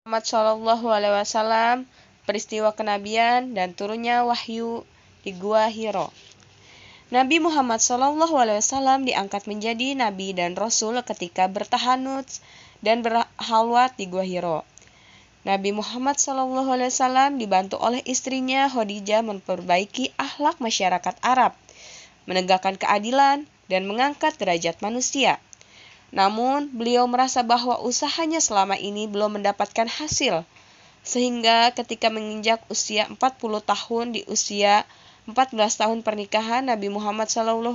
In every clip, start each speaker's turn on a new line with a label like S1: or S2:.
S1: Muhammad Shallallahu Alaihi Wasallam, peristiwa kenabian dan turunnya wahyu di Gua Hiro. Nabi Muhammad Shallallahu Alaihi Wasallam diangkat menjadi nabi dan rasul ketika bertahanut dan berhalwat di Gua Hiro. Nabi Muhammad Shallallahu Alaihi Wasallam dibantu oleh istrinya Khadijah memperbaiki akhlak masyarakat Arab, menegakkan keadilan, dan mengangkat derajat manusia. Namun, beliau merasa bahwa usahanya selama ini belum mendapatkan hasil, sehingga ketika menginjak usia 40 tahun di usia 14 tahun pernikahan Nabi Muhammad SAW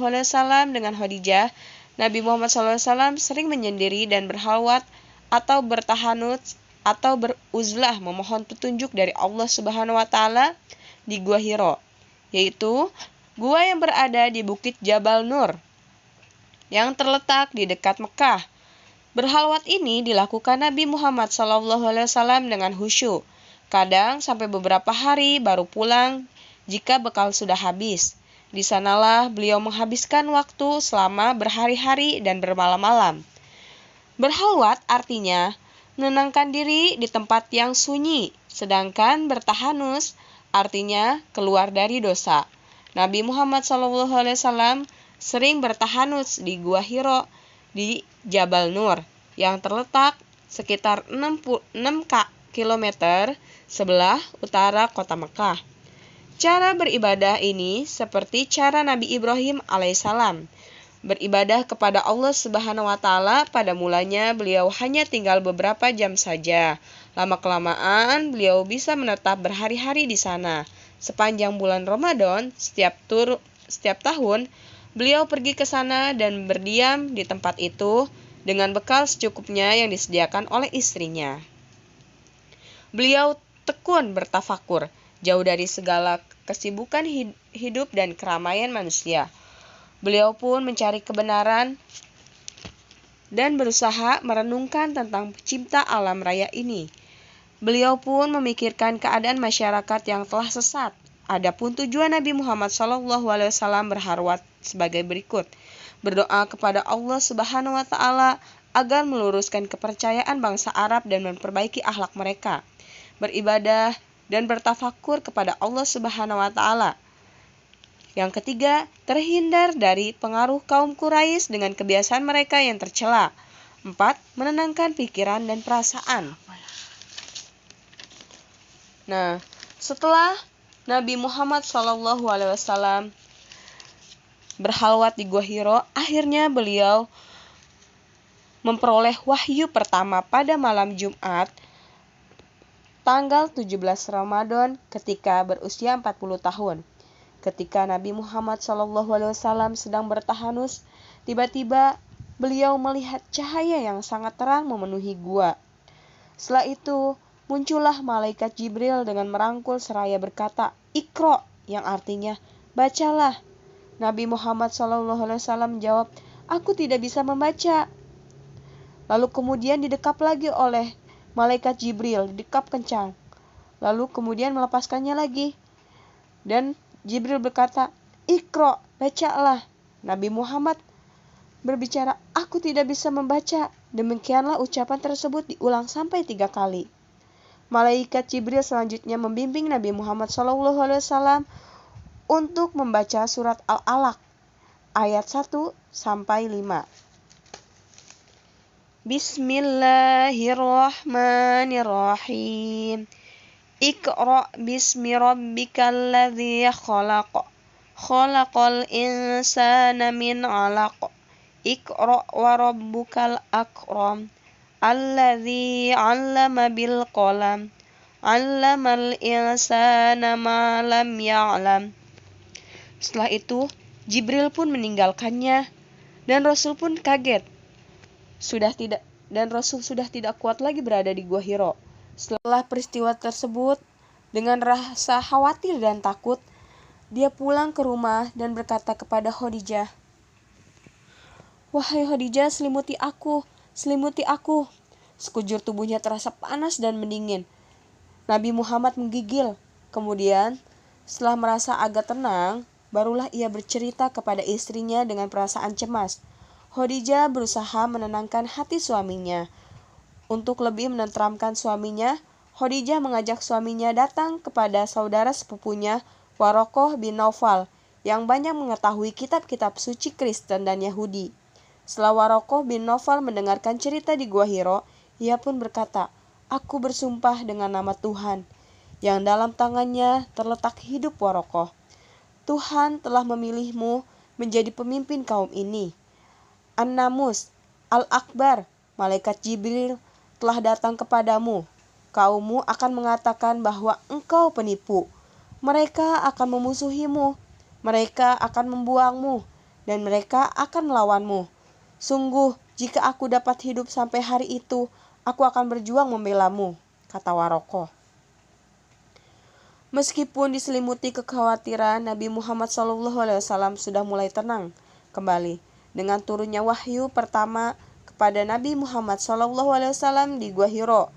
S1: dengan Khadijah, Nabi Muhammad SAW sering menyendiri dan berhalwat atau bertahanut atau beruzlah memohon petunjuk dari Allah Subhanahu wa Ta'ala di Gua Hiro, yaitu gua yang berada di Bukit Jabal Nur yang terletak di dekat Mekah. Berhalwat ini dilakukan Nabi Muhammad SAW dengan khusyuk. Kadang sampai beberapa hari baru pulang jika bekal sudah habis. Di sanalah beliau menghabiskan waktu selama berhari-hari dan bermalam-malam. Berhalwat artinya menenangkan diri di tempat yang sunyi, sedangkan bertahanus artinya keluar dari dosa. Nabi Muhammad SAW sering bertahanus di Gua Hiro di Jabal Nur yang terletak sekitar 6 km sebelah utara kota Mekah. Cara beribadah ini seperti cara Nabi Ibrahim alaihissalam beribadah kepada Allah Subhanahu wa Ta'ala. Pada mulanya beliau hanya tinggal beberapa jam saja. Lama-kelamaan beliau bisa menetap berhari-hari di sana. Sepanjang bulan Ramadan setiap tahun beliau pergi ke sana dan berdiam di tempat itu dengan bekal secukupnya yang disediakan oleh istrinya. Beliau tekun bertafakur, jauh dari segala kesibukan hidup dan keramaian manusia. Beliau pun mencari kebenaran dan berusaha merenungkan tentang pencipta alam raya ini. Beliau pun memikirkan keadaan masyarakat yang telah sesat. Adapun tujuan Nabi Muhammad SAW berharwat sebagai berikut: berdoa kepada Allah Subhanahu wa Ta'ala agar meluruskan kepercayaan bangsa Arab dan memperbaiki akhlak mereka, beribadah dan bertafakur kepada Allah Subhanahu wa Ta'ala. Yang ketiga, terhindar dari pengaruh kaum Quraisy dengan kebiasaan mereka yang tercela. 4. Menenangkan pikiran dan perasaan. Nah, setelah Nabi Muhammad SAW berhalwat di Gua Hiro, akhirnya beliau memperoleh wahyu pertama pada malam Jumat tanggal 17 Ramadan ketika berusia 40 tahun. Ketika Nabi Muhammad SAW sedang bertahanus, tiba-tiba beliau melihat cahaya yang sangat terang memenuhi gua. Setelah itu, muncullah malaikat Jibril dengan merangkul seraya berkata, "Iqra," yang artinya, "Bacalah." Nabi Muhammad SAW menjawab, "Aku tidak bisa membaca." Lalu kemudian didekap lagi oleh malaikat Jibril, didekap kencang. Lalu kemudian melepaskannya lagi. Dan Jibril berkata, "Iqra, bacalah." Nabi Muhammad berbicara, "Aku tidak bisa membaca." Demikianlah ucapan tersebut diulang sampai 3 kali. Malaikat Jibril selanjutnya membimbing Nabi Muhammad SAW untuk membaca surat Al-Alaq ayat 1 sampai 5. Bismillahirrahmanirrahim. Iqra bismi rabbikal ladzi khalaq. Khalaqal insana min 'alaq. Iqra wa rabbukal akram. Alladzi 'allama bil qalam. 'Allamal insana ma lam ya'lam. Setelah itu, Jibril pun meninggalkannya dan Rasul pun kaget. Rasul sudah tidak kuat lagi berada di Gua Hiro. Setelah peristiwa tersebut, dengan rasa khawatir dan takut, dia pulang ke rumah dan berkata kepada Khadijah, "Wahai Khadijah, selimuti aku, selimuti aku." Sekujur tubuhnya terasa panas dan mendingin. Nabi Muhammad menggigil. Kemudian, setelah merasa agak tenang, barulah ia bercerita kepada istrinya dengan perasaan cemas. Khadijah berusaha menenangkan hati suaminya. Untuk lebih menenteramkan suaminya, Khadijah mengajak suaminya datang kepada saudara sepupunya Warokoh bin Naufal yang banyak mengetahui kitab-kitab suci Kristen dan Yahudi. Setelah Warokoh bin Naufal mendengarkan cerita di Gua Hiro, ia pun berkata, "Aku bersumpah dengan nama Tuhan, yang dalam tangannya terletak hidup Warokoh. Tuhan telah memilihmu menjadi pemimpin kaum ini. An-Namus, Al-Akbar, malaikat Jibril telah datang kepadamu. Kaummu akan mengatakan bahwa engkau penipu. Mereka akan memusuhimu, mereka akan membuangmu, dan mereka akan melawanmu. Sungguh, jika aku dapat hidup sampai hari itu, aku akan berjuang membelamu," kata Warokoh. Meskipun diselimuti kekhawatiran, Nabi Muhammad SAW sudah mulai tenang kembali dengan turunnya wahyu pertama kepada Nabi Muhammad SAW di Gua Hiro,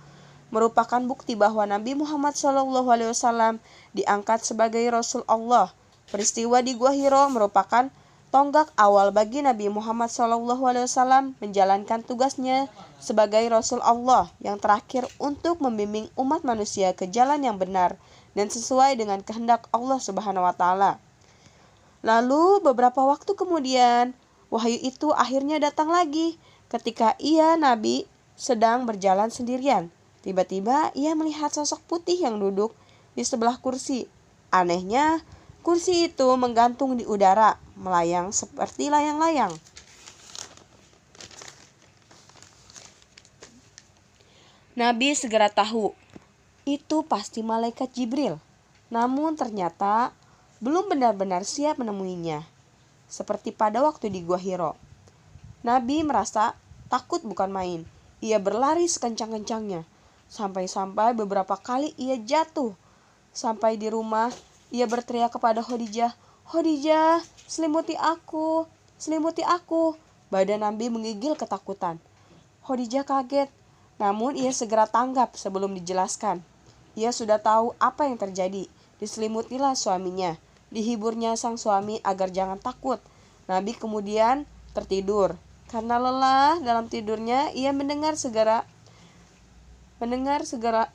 S1: merupakan bukti bahwa Nabi Muhammad SAW diangkat sebagai Rasul Allah. Peristiwa di Gua Hiro merupakan tonggak awal bagi Nabi Muhammad SAW menjalankan tugasnya sebagai Rasul Allah yang terakhir untuk membimbing umat manusia ke jalan yang benar dan sesuai dengan kehendak Allah Subhanahu wa Ta'ala. Lalu beberapa waktu kemudian, wahyu itu akhirnya datang lagi ketika Nabi sedang berjalan sendirian. Tiba-tiba ia melihat sosok putih yang duduk di sebelah kursi. Anehnya, kursi itu menggantung di udara, melayang seperti layang-layang. Nabi segera tahu, itu pasti malaikat Jibril. Namun ternyata belum benar-benar siap menemuinya. Seperti pada waktu di Gua Hiro. Nabi merasa takut bukan main. Ia berlari sekencang-kencangnya. Sampai-sampai beberapa kali ia jatuh. Sampai di rumah, ia berteriak kepada Khadijah, "Khadijah, selimuti aku, selimuti aku." Badan Nabi menggigil ketakutan. Khadijah kaget, namun ia segera tanggap sebelum dijelaskan. Ia sudah tahu apa yang terjadi. Diselimutilah suaminya. Dihiburnya sang suami agar jangan takut. Nabi kemudian tertidur. Karena lelah dalam tidurnya, ia mendengar segera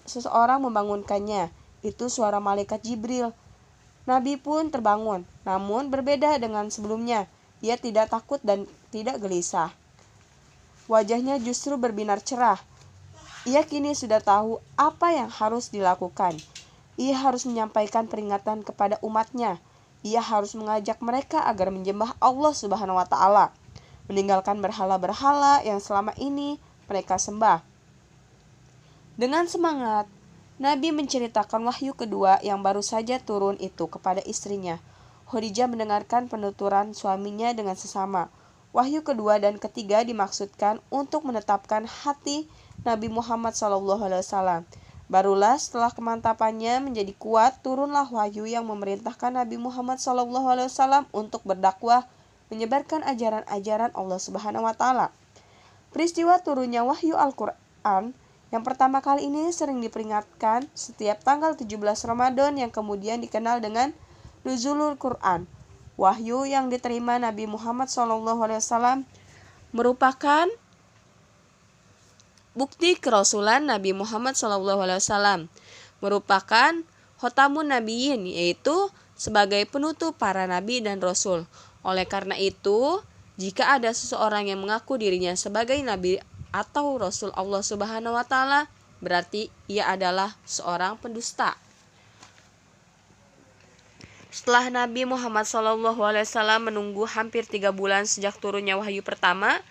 S1: seseorang membangunkannya. Itu suara malaikat Jibril. Nabi pun terbangun, namun berbeda dengan sebelumnya. Ia tidak takut dan tidak gelisah. Wajahnya justru berbinar cerah. Ia kini sudah tahu apa yang harus dilakukan. Ia harus menyampaikan peringatan kepada umatnya. Ia harus mengajak mereka agar menyembah Allah Subhanahu wa Ta'ala, meninggalkan berhala-berhala yang selama ini mereka sembah. Dengan semangat, Nabi menceritakan wahyu kedua yang baru saja turun itu kepada istrinya. Khadijah mendengarkan penuturan suaminya dengan sesama. Wahyu kedua dan ketiga dimaksudkan untuk menetapkan hati Nabi Muhammad SAW. Barulah setelah kemantapannya menjadi kuat, turunlah wahyu yang memerintahkan Nabi Muhammad SAW untuk berdakwah, menyebarkan ajaran-ajaran Allah Subhanahu wa Ta'ala. Peristiwa turunnya wahyu Al-Quran yang pertama kali ini sering diperingatkan setiap tanggal 17 Ramadan yang kemudian dikenal dengan Nuzulul Quran. Wahyu yang diterima Nabi Muhammad SAW merupakan bukti kerasulan Nabi Muhammad SAW, merupakan khotamun nabiyyin, yaitu sebagai penutup para nabi dan rasul. Oleh karena itu, jika ada seseorang yang mengaku dirinya sebagai nabi atau rasul Allah Subhanahu wa Ta'ala, berarti ia adalah seorang pendusta. Setelah Nabi Muhammad SAW menunggu hampir 3 bulan sejak turunnya wahyu pertama,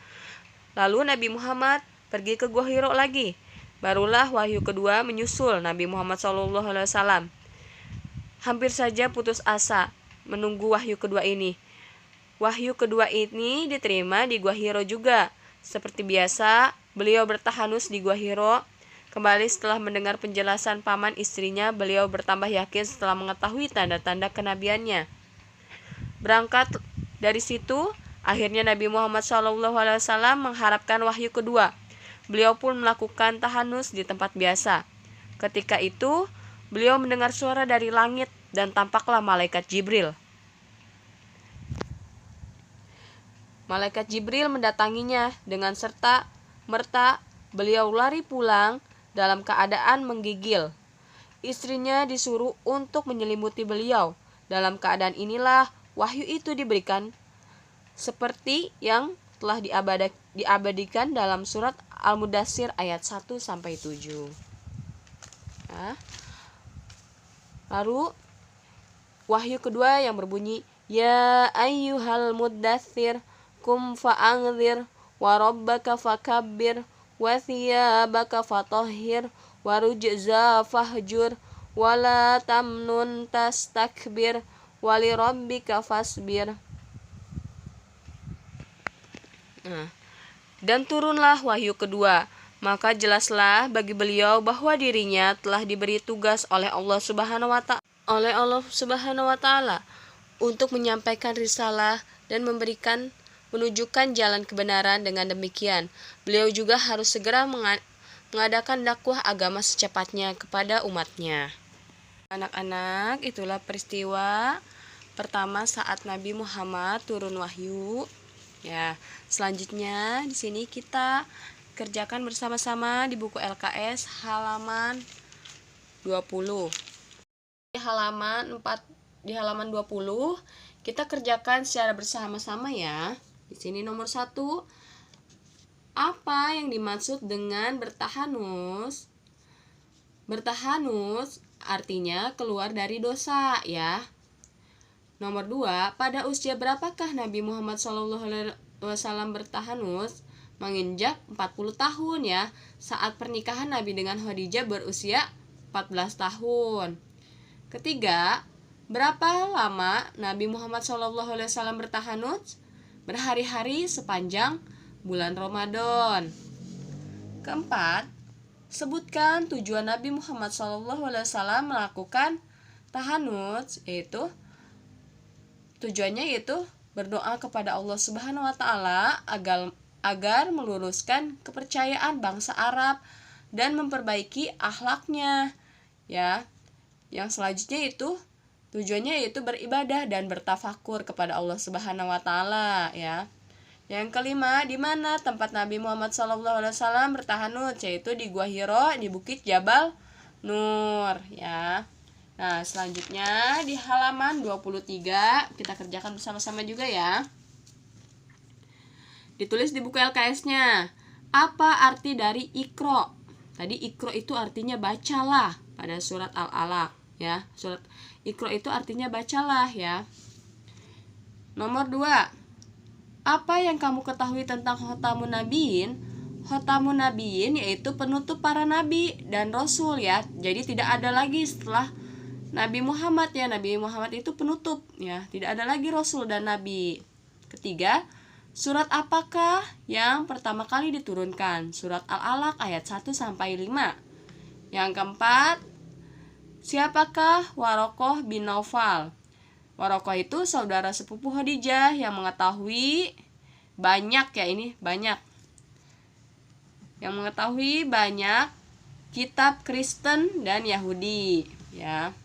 S1: lalu Nabi Muhammad pergi ke Gua Hiro lagi. Barulah wahyu kedua menyusul Nabi Muhammad SAW. Hampir saja putus asa menunggu wahyu kedua ini. Wahyu kedua ini diterima di Gua Hiro juga. Seperti biasa, beliau bertahanus di Gua Hiro. Kembali setelah mendengar penjelasan paman istrinya, beliau bertambah yakin setelah mengetahui tanda-tanda kenabiannya. Berangkat dari situ, akhirnya Nabi Muhammad SAW mengharapkan wahyu kedua. Beliau pun melakukan tahanus di tempat biasa. Ketika itu, beliau mendengar suara dari langit dan tampaklah malaikat Jibril. Malaikat Jibril mendatanginya dengan serta merta beliau lari pulang dalam keadaan menggigil. Istrinya disuruh untuk menyelimuti beliau. Dalam keadaan inilah wahyu itu diberikan seperti yang telah diabadikan dalam surat Al-Mudaththir ayat 1-7. Nah, lalu wahyu kedua yang berbunyi, Ya ayyuhal muddaththir kum fa'anzir wa rabbaka fakabbir wa thiyabaka fatahhir wa rujza fahjur wa la tamnun tastakbir wa li rabbika fasbir. Dan turunlah wahyu kedua, maka jelaslah bagi beliau bahwa dirinya telah diberi tugas oleh Allah Subhanahu wa taala untuk menyampaikan risalah dan menunjukkan jalan kebenaran. Dengan demikian, beliau juga harus segera mengadakan dakwah agama secepatnya kepada umatnya. Anak-anak, itulah peristiwa pertama saat Nabi Muhammad turun wahyu. Ya, selanjutnya di sini kita kerjakan bersama-sama di buku LKS halaman 20. Di halaman 20 kita kerjakan secara bersama-sama ya. Di sini nomor 1, apa yang dimaksud dengan bertahanus? Bertahanus artinya keluar dari dosa ya. Nomor 2, pada usia berapakah Nabi Muhammad SAW bertahanus? Menginjak 40 tahun ya. Saat pernikahan Nabi dengan Khadijah berusia 14 tahun. Ketiga, berapa lama Nabi Muhammad SAW bertahanus? Berhari-hari sepanjang bulan Ramadan. Keempat, sebutkan tujuan Nabi Muhammad SAW melakukan tahanus, tujuannya yaitu berdoa kepada Allah Subhanahu wa taala agar meluruskan kepercayaan bangsa Arab dan memperbaiki akhlaknya ya. Yang selanjutnya tujuannya yaitu beribadah dan bertafakur kepada Allah Subhanahu wa taala ya. Yang kelima, di mana tempat Nabi Muhammad SAW bertahanus, yaitu di Gua Hiro di Bukit Jabal Nur ya. Nah, selanjutnya di halaman 23 kita kerjakan bersama-sama juga ya. Ditulis di buku LKS-nya. Apa arti dari Iqra? Tadi Iqra itu artinya bacalah pada surat Al-Alaq ya. Surat Iqra itu artinya bacalah ya. Nomor 2. Apa yang kamu ketahui tentang Khotamun Nabiyin? Khotamun Nabiyin yaitu penutup para nabi dan rasul ya. Jadi tidak ada lagi setelah Nabi Muhammad ya. Nabi Muhammad itu penutup ya. Tidak ada lagi rasul dan nabi. Ketiga, surat apakah yang pertama kali diturunkan? Surat Al-Alaq ayat 1-5. Yang keempat, siapakah Warokoh bin Naufal? Warokoh itu saudara sepupu Khadijah yang mengetahui banyak kitab Kristen dan Yahudi ya.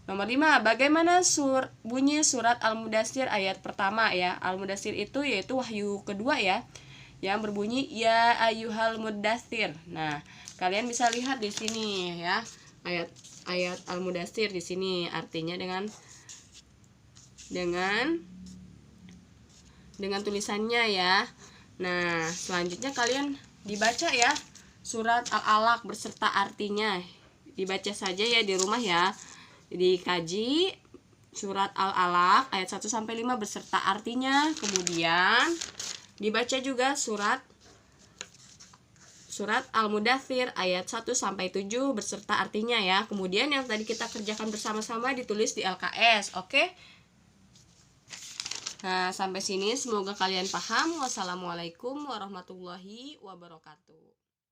S1: Nomor 5, bagaimana bunyi surat Al-Mudaththir ayat pertama ya. Al-Mudaththir itu yaitu wahyu kedua ya, yang berbunyi ya ayyuhal muddaththir. Nah, kalian bisa lihat di sini ya. Ayat Al-Mudaththir di sini artinya dengan tulisannya ya. Nah, selanjutnya kalian dibaca ya surat Al-Alaq berserta artinya. Dibaca saja ya di rumah ya. Dikaji surat Al-Alaq ayat 1-5 beserta artinya. Kemudian dibaca juga surat Al-Mudaththir ayat 1-7 beserta artinya ya. Kemudian yang tadi kita kerjakan bersama-sama ditulis di LKS. Oke? Nah, sampai sini semoga kalian paham. Wassalamualaikum warahmatullahi wabarakatuh.